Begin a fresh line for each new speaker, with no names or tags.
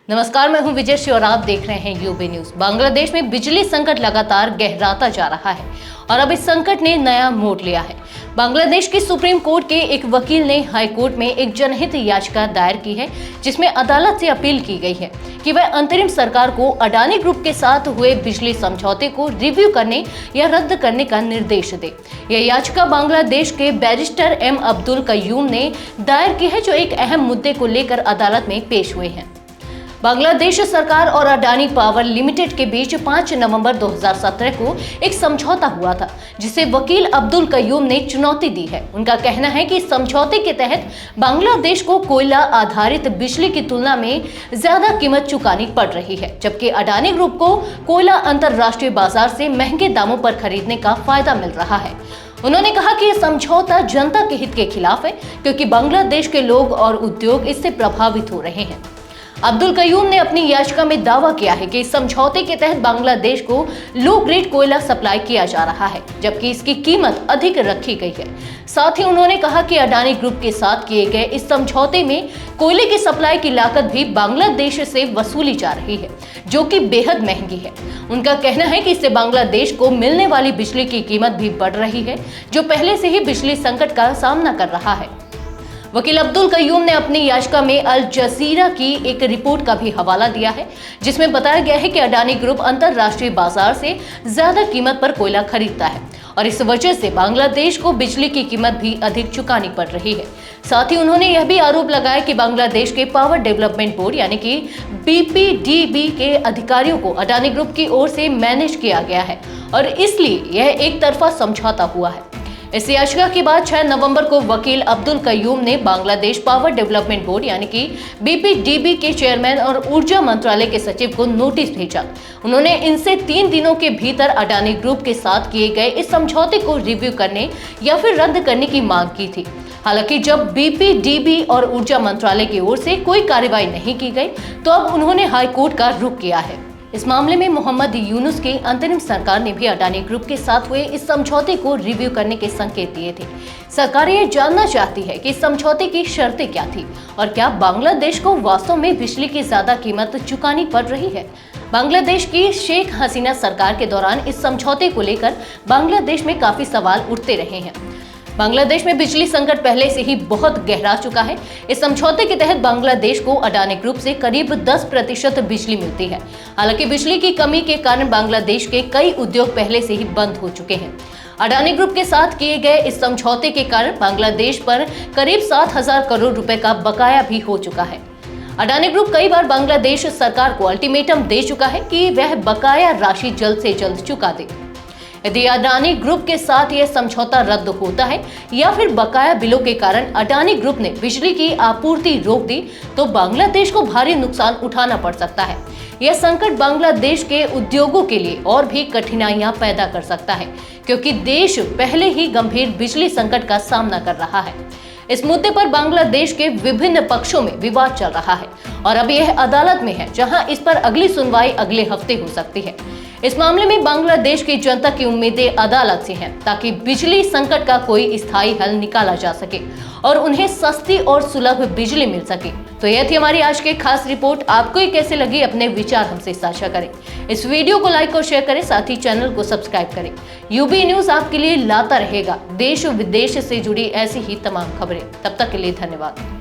नमस्कार, मैं हूं विजय और आप देख रहे हैं यूबी न्यूज। बांग्लादेश में बिजली संकट लगातार गहराता जा रहा है और अब इस संकट ने नया मोड़ लिया है। बांग्लादेश की सुप्रीम कोर्ट के एक वकील ने हाई कोर्ट में एक जनहित याचिका दायर की है, जिसमें अदालत से अपील की गई है कि वह अंतरिम सरकार को अडानी ग्रुप के साथ हुए बिजली समझौते को रिव्यू करने या रद्द करने का निर्देश दे। यह याचिका बांग्लादेश के बैरिस्टर एम अब्दुल कय्यूम ने दायर की है, जो एक अहम मुद्दे को लेकर अदालत में पेश हुए हैं। बांग्लादेश सरकार और अडानी पावर लिमिटेड के बीच 5 नवंबर 2017 को एक समझौता हुआ था, जिसे वकील अब्दुल कय्यूम ने चुनौती दी है। उनका कहना है कि समझौते के तहत बांग्लादेश को कोयला आधारित बिजली की तुलना में ज्यादा कीमत चुकानी पड़ रही है, जबकि अडानी ग्रुप को कोयला अंतरराष्ट्रीय बाजार से महंगे दामों पर खरीदने का फायदा मिल रहा है। उन्होंने कहा कि यह समझौता जनता के हित के खिलाफ है, क्योंकि बांग्लादेश के लोग और उद्योग इससे प्रभावित हो रहे हैं। अब्दुल कय्यूम ने अपनी याचिका में दावा किया है कि इस समझौते के तहत बांग्लादेश को लो ग्रेड कोयला सप्लाई किया जा रहा है, जबकि इसकी कीमत अधिक रखी गई है। साथ ही उन्होंने कहा कि अडानी ग्रुप के साथ किए गए इस समझौते में कोयले की सप्लाई की लागत भी बांग्लादेश से वसूली जा रही है, जो कि बेहद महंगी है। उनका कहना है कि इससे बांग्लादेश को मिलने वाली बिजली की कीमत भी बढ़ रही है, जो पहले से ही बिजली संकट का सामना कर रहा है। वकील अब्दुल कय्यूम ने अपनी याचिका में अल जजीरा की एक रिपोर्ट का भी हवाला दिया है, जिसमें बताया गया है कि अडानी ग्रुप अंतरराष्ट्रीय बाजार से ज्यादा कीमत पर कोयला खरीदता है और इस वजह से बांग्लादेश को बिजली की कीमत भी अधिक चुकानी पड़ रही है। साथ ही उन्होंने यह भी आरोप लगाया कि बांग्लादेश के पावर डेवलपमेंट बोर्ड यानी कि बीपीडीबी के अधिकारियों को अडानी ग्रुप की ओर से मैनेज किया गया है और इसलिए यह एक तरफा समझौता हुआ है। इस याचिका के बाद 6 नवंबर को वकील अब्दुल कय्यूम ने बांग्लादेश पावर डेवलपमेंट बोर्ड यानी कि बीपीडीबी के चेयरमैन और ऊर्जा मंत्रालय के सचिव को नोटिस भेजा। उन्होंने इनसे 3 दिनों के भीतर अडानी ग्रुप के साथ किए गए इस समझौते को रिव्यू करने या फिर रद्द करने की मांग की थी। हालांकि जब बीपीडीबी और ऊर्जा मंत्रालय की ओर से कोई कार्रवाई नहीं की गई, तो अब उन्होंने हाई कोर्ट का रुख किया है। इस मामले में मोहम्मद यूनुस की अंतरिम सरकार ने भी अडानी ग्रुप के साथ हुए इस समझौते को रिव्यू करने के संकेत दिए थे। सरकार ये जानना चाहती है कि इस समझौते की शर्तें क्या थी और क्या बांग्लादेश को वास्तव में बिजली की ज्यादा कीमत चुकानी पड़ रही है। बांग्लादेश की शेख हसीना सरकार के दौरान इस समझौते को लेकर बांग्लादेश में काफी सवाल उठते रहे हैं। बांग्लादेश में बिजली संकट पहले से ही बहुत गहरा चुका है। इस समझौते के तहत बांग्लादेश को अडानी ग्रुप से करीब 10% बिजली मिलती है। हालांकि बिजली की कमी के कारण बांग्लादेश के कई उद्योग पहले से ही बंद हो चुके हैं। अडानी ग्रुप के साथ किए गए इस समझौते के कारण बांग्लादेश पर करीब 7,000 करोड़ रुपए का बकाया भी हो चुका है। अडानी ग्रुप कई बार बांग्लादेश सरकार को अल्टीमेटम दे चुका है कि वह बकाया राशि जल्द से जल्द चुका दे। यदि अडानी ग्रुप के साथ यह समझौता रद्द होता है या फिर बकाया बिलों के कारण अडानी ग्रुप ने बिजली की आपूर्ति रोक दी, तो बांग्लादेश को भारी नुकसान उठाना पड़ सकता है। यह संकट बांग्लादेश के उद्योगों के लिए और भी कठिनाइयां पैदा कर सकता है, क्योंकि देश पहले ही गंभीर बिजली संकट का सामना कर रहा है। इस मुद्दे पर बांग्लादेश के विभिन्न पक्षों में विवाद चल रहा है और अब यह अदालत में है, जहां इस पर अगली सुनवाई अगले हफ्ते हो सकती है। इस मामले में बांग्लादेश की जनता की उम्मीदें अदालत से हैं, ताकि बिजली संकट का कोई स्थायी हल निकाला जा सके और उन्हें सस्ती और सुलभ बिजली मिल सके। तो यह थी हमारी आज की खास रिपोर्ट। आपको ये कैसे लगी, अपने विचार हमसे साझा करें। इस वीडियो को लाइक और शेयर करें, साथ ही चैनल को सब्सक्राइब करें। यूबी न्यूज आपके लिए लाता रहेगा देश और विदेश से जुड़ी ऐसी ही तमाम खबरें। तब तक के लिए धन्यवाद।